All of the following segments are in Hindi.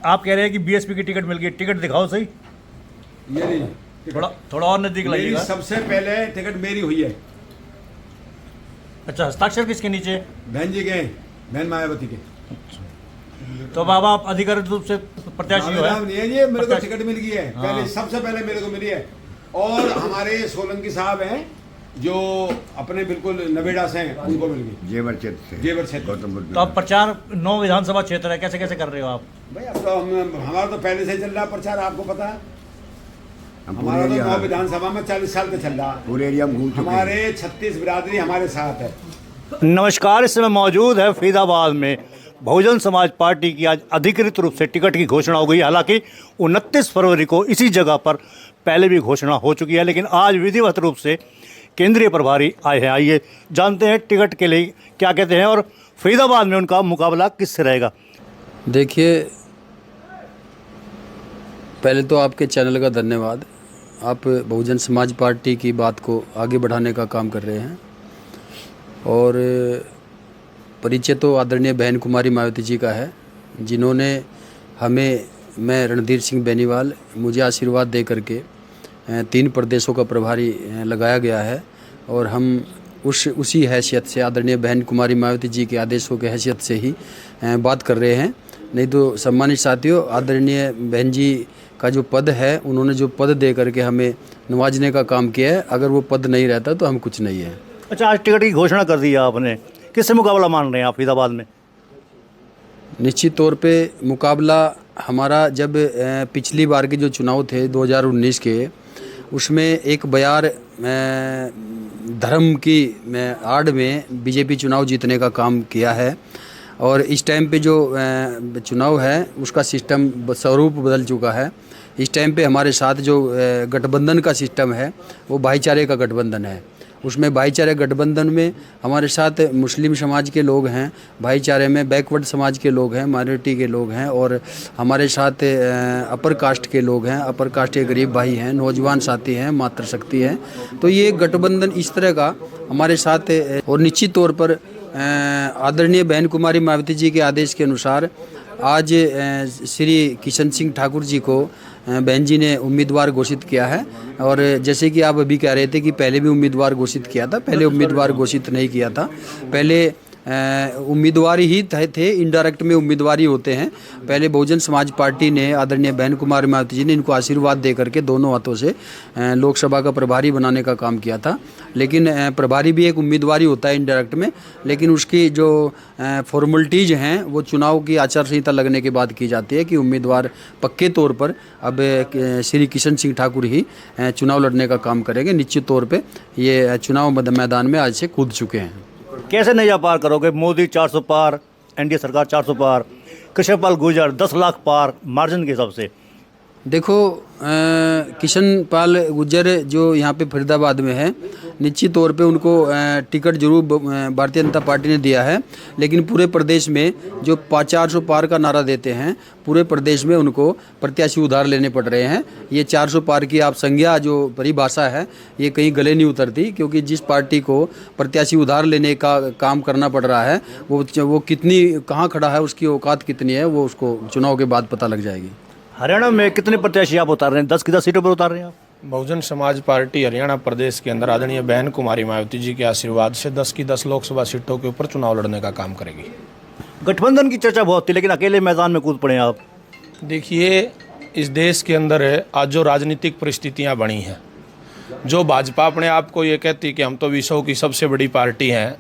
आप कह रहे हैं कि बीएसपी की टिकट मिल गई, टिकट दिखाओ सही, ये नहीं थोड़ा और नजदीक मेरी लाइएगा। सबसे पहले टिकट मेरी हुई है। अच्छा, हस्ताक्षर किसके नीचे? बहन जी के, बहन मायावती के। तो बाबा आप अधिकारित रूप से प्रत्याशी हो? नाम नहीं है जी, मेरे को टिकट मिल गई है। पहले सबसे पहले मेरे को मिली है। और हमारे सोलंकी साहब हैं जो अपने बिल्कुल नवेड़ा से हैं, उनको मिल गई जेवर क्षेत्र से। जेवर क्षेत्र। गौतम बुद्ध तो आप प्रचार 9 विधानसभा क्षेत्र है, कैसे कैसे कर रहे हो आप? भाई अब तो हमारा तो पहले से चल रहा प्रचार, आपको पता है। हम पूरे हमारा तो एरिया 9 विधानसभा में 40 साल का चल रहा। पूरे एरिया में घूम चुके हैं। हमारे 36 बिरादरी हमारे साथ है। नमस्कार, इस समय मौजूद है फरीदाबाद में। बहुजन समाज पार्टी की आज अधिकृत रूप से टिकट की घोषणा हो गई। हालांकि 29 फरवरी को इसी जगह पर पहले भी घोषणा हो चुकी है, लेकिन आज विधिवत रूप से केंद्रीय प्रभारी आए हैं। आइए जानते हैं टिकट के लिए क्या कहते हैं और फरीदाबाद में उनका मुकाबला किससे रहेगा। देखिए, पहले तो आपके चैनल का धन्यवाद। आप बहुजन समाज पार्टी की बात को आगे बढ़ाने का काम कर रहे हैं और परिचय तो आदरणीय बहन कुमारी मायावती जी का है, जिन्होंने हमें, मैं रणधीर सिंह बेनीवाल, मुझे आशीर्वाद दे करके 3 प्रदेशों का प्रभारी लगाया गया है और हम उसी हैसियत से, आदरणीय बहन कुमारी मायावती जी के आदेशों के हैसियत से ही बात कर रहे हैं। नहीं तो सम्मानित साथियों, आदरणीय बहन जी का जो पद है, उन्होंने जो पद दे करके हमें नवाजने का काम किया है, अगर वो पद नहीं रहता तो हम कुछ नहीं है। अच्छा, आज टिकट की घोषणा कर दी है आपने, किससे मुकाबला मान रहे हैं आप फरीदाबाद में? निश्चित तौर पे मुकाबला हमारा, जब पिछली बार के जो चुनाव थे 2019 के, उसमें एक बयार धर्म की आड़ में बीजेपी चुनाव जीतने का काम किया है और इस टाइम पे जो चुनाव है उसका सिस्टम स्वरूप बदल चुका है। इस टाइम पे हमारे साथ जो गठबंधन का सिस्टम है वो भाईचारे का गठबंधन है। उसमें भाईचारे गठबंधन में हमारे साथ मुस्लिम समाज के लोग हैं, भाईचारे में बैकवर्ड समाज के लोग हैं, माइनॉरिटी के लोग हैं और हमारे साथ अपर कास्ट के लोग हैं, अपर कास्ट के गरीब भाई हैं, नौजवान साथी हैं, मातृशक्ति हैं। तो ये गठबंधन इस तरह का हमारे साथ और निश्चित तौर पर आदरणीय बहन कुमारी मायावती जी के आदेश के अनुसार आज श्री किशन सिंह ठाकुर जी को बहन जी ने उम्मीदवार घोषित किया है। और जैसे कि आप अभी कह रहे थे कि पहले भी उम्मीदवार घोषित किया था, पहले उम्मीदवार घोषित नहीं किया था। पहले उम्मीदवार ही थे, इनडायरेक्ट में उम्मीदवार ही होते हैं। पहले बहुजन समाज पार्टी ने, आदरणीय बहन कुमारी मायावती जी ने इनको आशीर्वाद दे करके दोनों हाथों से लोकसभा का प्रभारी बनाने का काम किया था। लेकिन प्रभारी भी एक उम्मीदवार ही होता है इनडायरेक्ट में, लेकिन उसकी जो फॉर्मेलिटीज़ हैं वो चुनाव की आचार संहिता लगने के बाद की जाती है कि उम्मीदवार पक्के तौर पर अब श्री किशन सिंह ठाकुर ही चुनाव लड़ने का काम करेंगे। निश्चित तौर पर ये चुनाव मैदान में आज से कूद चुके हैं। कैसे नैया पार करोगे? मोदी 400 पार, एनडीए सरकार 400 पार, कृष्णपाल गुर्जर 10 लाख पार मार्जिन के हिसाब से। देखो, किशन पाल गुर्जर जो यहाँ पे फरीदाबाद में है, निश्चित तौर पे उनको टिकट जरूर भारतीय जनता पार्टी ने दिया है, लेकिन पूरे प्रदेश में जो 400 पार का नारा देते हैं, पूरे प्रदेश में उनको प्रत्याशी उधार लेने पड़ रहे हैं। ये 400 पार की आप संज्ञा जो परिभाषा है, ये कहीं गले नहीं उतरती, क्योंकि जिस पार्टी को प्रत्याशी उधार लेने का काम करना पड़ रहा है वो कितनी, कहाँ खड़ा है, उसकी औकात कितनी है, वो उसको चुनाव के बाद पता लग जाएगी। हरियाणा में कितने प्रत्याशी आप उतार रहे हैं? 10 की 10 सीटों पर उतार रहे हैं आप? बहुजन समाज पार्टी हरियाणा प्रदेश के अंदर आदरणीय बहन कुमारी मायावती जी के आशीर्वाद से 10 की 10 लोकसभा सीटों के ऊपर चुनाव लड़ने का काम करेगी। गठबंधन की चर्चा बहुत थी, लेकिन अकेले मैदान में कूद पड़े आप। देखिए, इस देश के अंदर आज जो राजनीतिक परिस्थितियां बनी हैं, जो भाजपा अपने आप को ये कहती कि हम तो विश्व की सबसे बड़ी पार्टी हैं,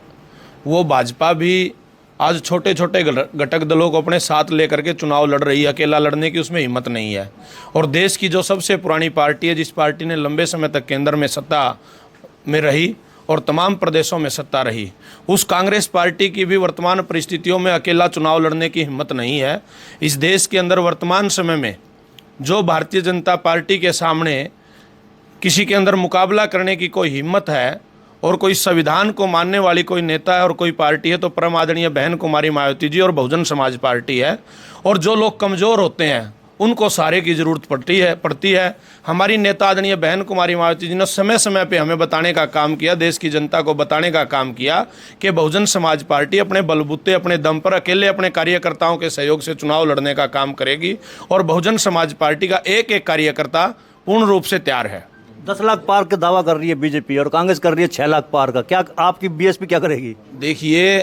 वो भाजपा भी आज छोटे छोटे घटक दलों को अपने साथ लेकर के चुनाव लड़ रही है। अकेला लड़ने की उसमें हिम्मत नहीं है। और देश की जो सबसे पुरानी पार्टी है, जिस पार्टी ने लंबे समय तक केंद्र में सत्ता में रही और तमाम प्रदेशों में सत्ता रही, उस कांग्रेस पार्टी की भी वर्तमान परिस्थितियों में अकेला चुनाव लड़ने की हिम्मत नहीं है। इस देश के अंदर वर्तमान समय में जो भारतीय जनता पार्टी के सामने किसी के अंदर मुकाबला करने की कोई हिम्मत है और कोई संविधान को मानने वाली कोई नेता है और कोई पार्टी है, तो परम आदरणीय बहन कुमारी मायावती जी और बहुजन समाज पार्टी है। और जो लोग कमज़ोर होते हैं उनको सहारे की जरूरत पड़ती है। हमारी नेता आदरणीय बहन कुमारी मायावती जी ने समय समय पे हमें बताने का काम किया, देश की जनता को बताने का काम किया कि बहुजन समाज पार्टी अपने बलबूते, अपने दम पर, अकेले अपने कार्यकर्ताओं के सहयोग से चुनाव लड़ने का काम करेगी और बहुजन समाज पार्टी का एक एक कार्यकर्ता पूर्ण रूप से तैयार है। 10 लाख पार का दावा कर रही है बीजेपी और कांग्रेस कर रही है 6 लाख पार का। क्या आपकी बीएसपी क्या करेगी? देखिए,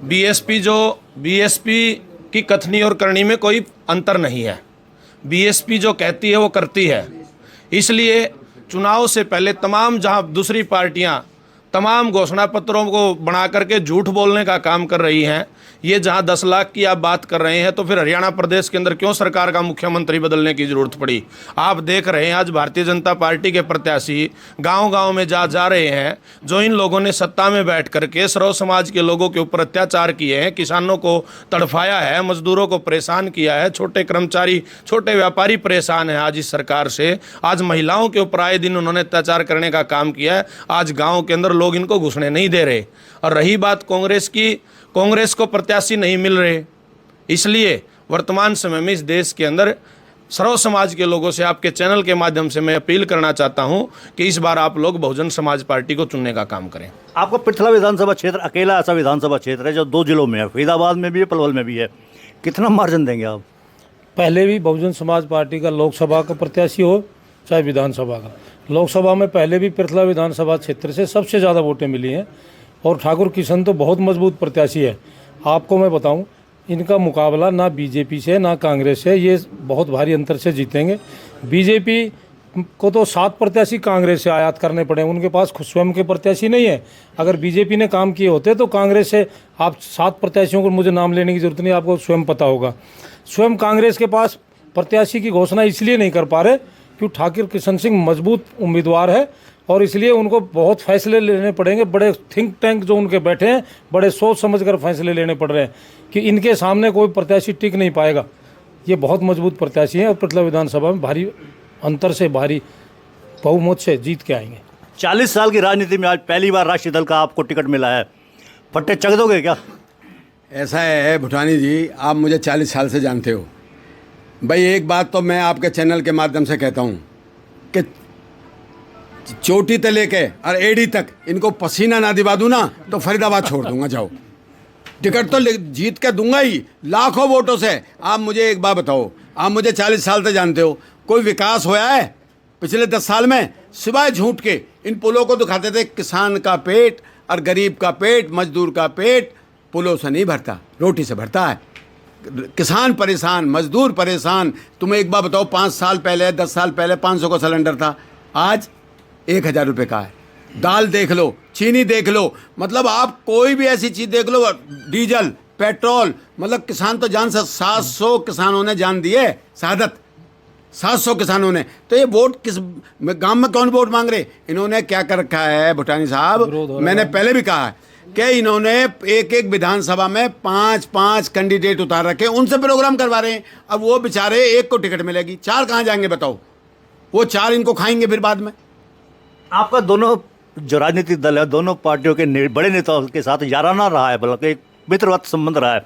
बीएसपी की कथनी और करनी में कोई अंतर नहीं है। बीएसपी जो कहती है वो करती है। इसलिए चुनाव से पहले तमाम जहां दूसरी पार्टियां तमाम घोषणा पत्रों को बना करके झूठ बोलने का काम कर रही हैं, ये जहां 10 लाख की आप बात कर रहे हैं, तो फिर हरियाणा प्रदेश के अंदर क्यों सरकार का मुख्यमंत्री बदलने की जरूरत पड़ी? आप देख रहे हैं आज भारतीय जनता पार्टी के प्रत्याशी गांव-गांव में जा रहे हैं। जो इन लोगों ने सत्ता में बैठ करके सर्व समाज के लोगों के ऊपर अत्याचार किए हैं, किसानों को तड़फाया है, मजदूरों को परेशान किया है, छोटे कर्मचारी, छोटे व्यापारी परेशान हैं आज इस सरकार से। आज महिलाओं के ऊपर आए दिन उन्होंने अत्याचार करने का काम किया है। आज गाँव के अंदर लोग इनको घुसने नहीं दे रहे। और रही बात कांग्रेस की, कांग्रेस को प्रत्याशी नहीं मिल रहे, इसलिए वर्तमान समय में इस देश के अंदर सर्व समाज के लोगों से आपके चैनल के माध्यम से मैं अपील करना चाहता हूं कि इस बार आप लोग बहुजन समाज पार्टी को चुनने का काम करें। आपका पृथला विधानसभा क्षेत्र अकेला ऐसा विधानसभा क्षेत्र है जो 2 जिलों में है, फरीदाबाद में भी है, पलवल में भी है। कितना मार्जिन देंगे आप? पहले भी बहुजन समाज पार्टी का लोकसभा का प्रत्याशी हो चाहे विधानसभा का, लोकसभा में पहले भी पृथला विधानसभा क्षेत्र से सबसे ज़्यादा वोटें मिली हैं और ठाकुर किशन तो बहुत मजबूत प्रत्याशी है। आपको मैं बताऊं, इनका मुकाबला ना बीजेपी से ना कांग्रेस से, ये बहुत भारी अंतर से जीतेंगे। बीजेपी को तो 7 प्रत्याशी कांग्रेस से आयात करने पड़े, उनके पास खुद स्वयं के प्रत्याशी नहीं है। अगर बीजेपी ने काम किए होते तो कांग्रेस से आप 7 प्रत्याशियों को मुझे नाम लेने की जरूरत नहीं, आपको स्वयं पता होगा। स्वयं कांग्रेस के पास प्रत्याशी की घोषणा इसलिए नहीं कर पा रहे क्योंकि ठाकुर किशन सिंह मजबूत उम्मीदवार है और इसलिए उनको बहुत फैसले लेने पड़ेंगे। बड़े थिंक टैंक जो उनके बैठे हैं, बड़े सोच समझकर फैसले लेने पड़ रहे हैं कि इनके सामने कोई प्रत्याशी टिक नहीं पाएगा। ये बहुत मजबूत प्रत्याशी हैं और पृथला विधानसभा में भारी अंतर से, भारी बहुमत से जीत के आएंगे। 40 साल की राजनीति में आज पहली बार राष्ट्रीय दल का आपको टिकट मिला है, फट्टे चक दोगे क्या? ऐसा है भूटानी जी, आप मुझे 40 साल से जानते हो भाई। एक बात तो मैं आपके चैनल के माध्यम से कहता हूँ कि चोटी से लेके और एड़ी तक इनको पसीना ना दिवा दूँ ना तो फरीदाबाद छोड़ दूंगा। जाओ, टिकट तो जीत के दूंगा ही लाखों वोटों से। आप मुझे एक बात बताओ, आप मुझे 40 साल से जानते हो, कोई विकास होया है पिछले 10 साल में? सिवाय झूठ के इन पुलों को दिखाते थे। किसान का पेट और गरीब का पेट, मजदूर का पेट पुलों से नहीं भरता, रोटी से भरता है। किसान परेशान, मजदूर परेशान। तुम्हें एक बात बताओ, 5 साल पहले, 10 साल पहले 500 का सिलेंडर था, आज 1000 रुपये का है। दाल देख लो, चीनी देख लो, मतलब आप कोई भी ऐसी चीज़ देख लो, डीजल, पेट्रोल, मतलब किसान तो जान से 700 किसानों ने जान दी है शहादत, 700 किसानों ने। तो ये वोट किस गांव में कौन वोट मांग रहे? इन्होंने क्या कर रखा है भूटानी साहब, मैंने पहले भी कहा है कि इन्होंने एक एक विधानसभा में 5-5 कैंडिडेट उतार रखे, उनसे प्रोग्राम करवा रहे हैं। अब वो बेचारे एक को टिकट मिलेगी, 4 कहाँ जाएंगे बताओ? वो 4 इनको खाएंगे फिर बाद में। आपका दोनों जो राजनीतिक दल है, दोनों पार्टियों के बड़े नेताओं के साथ याराना रहा है, बल्कि एक मित्रवत संबंध रहा है।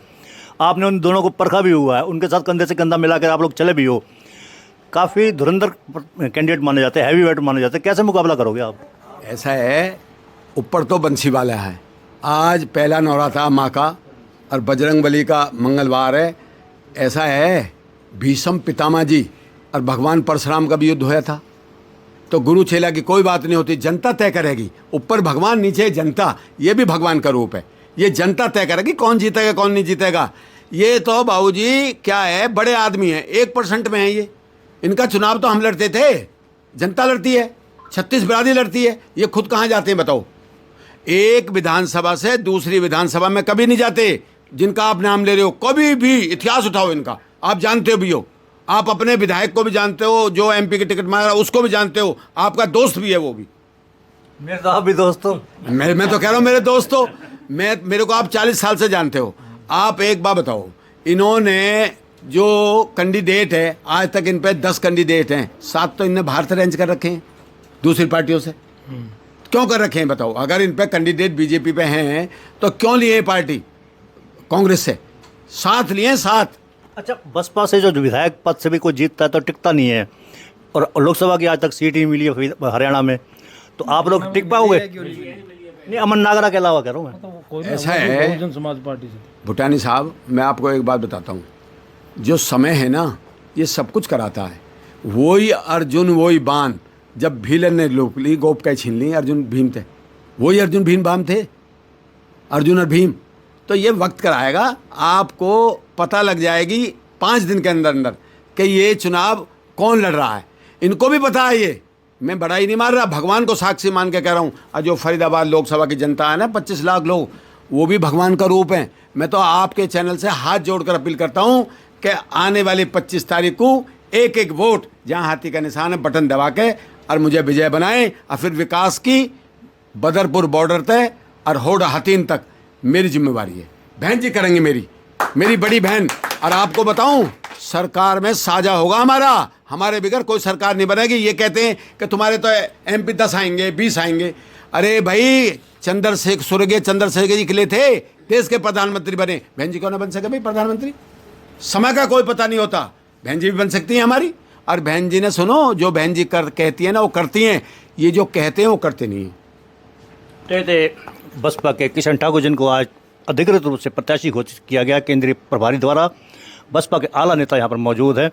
आपने उन दोनों को परखा भी हुआ है, उनके साथ कंधे से कंधा मिलाकर आप लोग चले भी हो। काफ़ी धुरंधर कैंडिडेट माने जाते हैं, हैवी वेट माने जाते हैं, कैसे मुकाबला करोगे आप? ऐसा है, ऊपर तो बंसी वाला है। आज पहला नवरात्रा माँ का और बजरंगबली का मंगलवार है। ऐसा है, भीष्म पितामह जी और भगवान परशुराम का भी युद्ध होया था। तो गुरु चेला की कोई बात नहीं होती, जनता तय करेगी। ऊपर भगवान, नीचे जनता, ये भी भगवान का रूप है। ये जनता तय करेगी कौन जीतेगा कौन नहीं जीतेगा। ये तो बाबूजी क्या है, बड़े आदमी हैं, 1% में है ये। इनका चुनाव तो हम लड़ते थे, जनता लड़ती है, 36 बिरादरी लड़ती है। ये खुद कहाँ जाते हैं बताओ? एक विधानसभा से दूसरी विधानसभा में कभी नहीं जाते। जिनका आप नाम ले रहे हो, कभी भी इतिहास उठाओ इनका, आप जानते हो भी हो। आप अपने विधायक को भी जानते हो, जो एमपी की टिकट मांग रहा उसको भी जानते हो, आपका दोस्त भी है वो भी। मेरे तो आप भी दोस्तों। मैं तो कह रहा हूँ मेरे दोस्तों, मेरे को आप 40 साल से जानते हो। आप एक बात बताओ, इन्होंने जो कैंडिडेट है, आज तक इन पे 10 कैंडिडेट हैं, 7 तो इनने बाहर से अरेंज कर रखे हैं दूसरी पार्टियों से। क्यों कर रखे हैं बताओ? अगर इन पे कैंडिडेट बीजेपी पे हैं तो क्यों लिए पार्टी कांग्रेस से? 7 लिए, 7 अच्छा, बसपा से जो विधायक पद से भी कोई जीतता है तो टिकता नहीं है, और लोकसभा की आज तक सीट ही मिली है हरियाणा में, तो आप लोग टिक पाओगे? नहीं, अमन नागरा के अलावा कह रहा हूँ मैं। ऐसा है बहुजन समाज पार्टी से। भूटानी साहब, मैं आपको एक बात बताता हूँ, जो समय है ना ये सब कुछ कराता है। वही अर्जुन वही बाण, जब भीलन ने लोकली गोप का छीन ली, अर्जुन भीम थे, वही अर्जुन भीम बाम थे, अर्जुन और भीम। तो ये वक्त कराएगा, आपको पता लग जाएगी 5 दिन के अंदर अंदर कि ये चुनाव कौन लड़ रहा है। इनको भी पता है, ये मैं बड़ाई नहीं मार रहा, भगवान को साक्षी मान के कह रहा हूँ। और जो फरीदाबाद लोकसभा की जनता है ना, 25 लाख लोग, वो भी भगवान का रूप हैं। मैं तो आपके चैनल से हाथ जोड़कर अपील करता हूँ कि आने वाली 25 तारीख को एक एक वोट जहाँ हाथी का निशान है बटन दबा के और मुझे विजय बनाएं, और फिर विकास की बदरपुर बॉर्डर तक और होड़ हाथीन तक मेरी जिम्मेवारी है। बहन जी करेंगे, मेरी बड़ी बहन। और आपको बताऊं, सरकार में साझा होगा हमारे बगैर कोई सरकार नहीं बनेगी। ये कहते हैं कि तुम्हारे तो MP 10 आएंगे, 20 आएंगे। अरे भाई, स्वर्गीय चंद्रशेखर जी के लिए थे, देश के प्रधानमंत्री बने, बहन जी क्यों ना बन सके भाई प्रधानमंत्री? समय का कोई पता नहीं होता, बहन जी भी बन सकती हैं हमारी। और बहन जी ने सुनो, जो बहन जी कहती है ना वो करती हैं, ये जो कहते हैं वो करते नहीं हैं। कहते बसपा के किशन ठाकुर जिनको आज अधिकृत रूप से प्रत्याशी घोषित किया गया केंद्रीय प्रभारी द्वारा, बसपा के आला नेता यहाँ पर मौजूद हैं।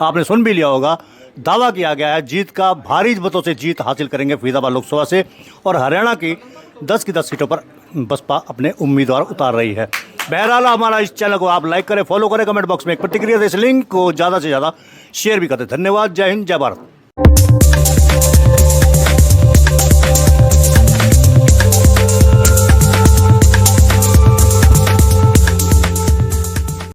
आपने सुन भी लिया होगा, दावा किया गया है जीत का, भारी मतों से जीत हासिल करेंगे फरीदाबाद लोकसभा से, और हरियाणा की 10 की 10 सीटों पर बसपा अपने उम्मीदवार उतार रही है। बहरहाल हमारा इस चैनल को आप लाइक करें, फॉलो करें, कमेंट बॉक्स में एक प्रतिक्रिया दें, इस लिंक को ज़्यादा से ज़्यादा शेयर भी करें। धन्यवाद। जय हिंद, जय भारत।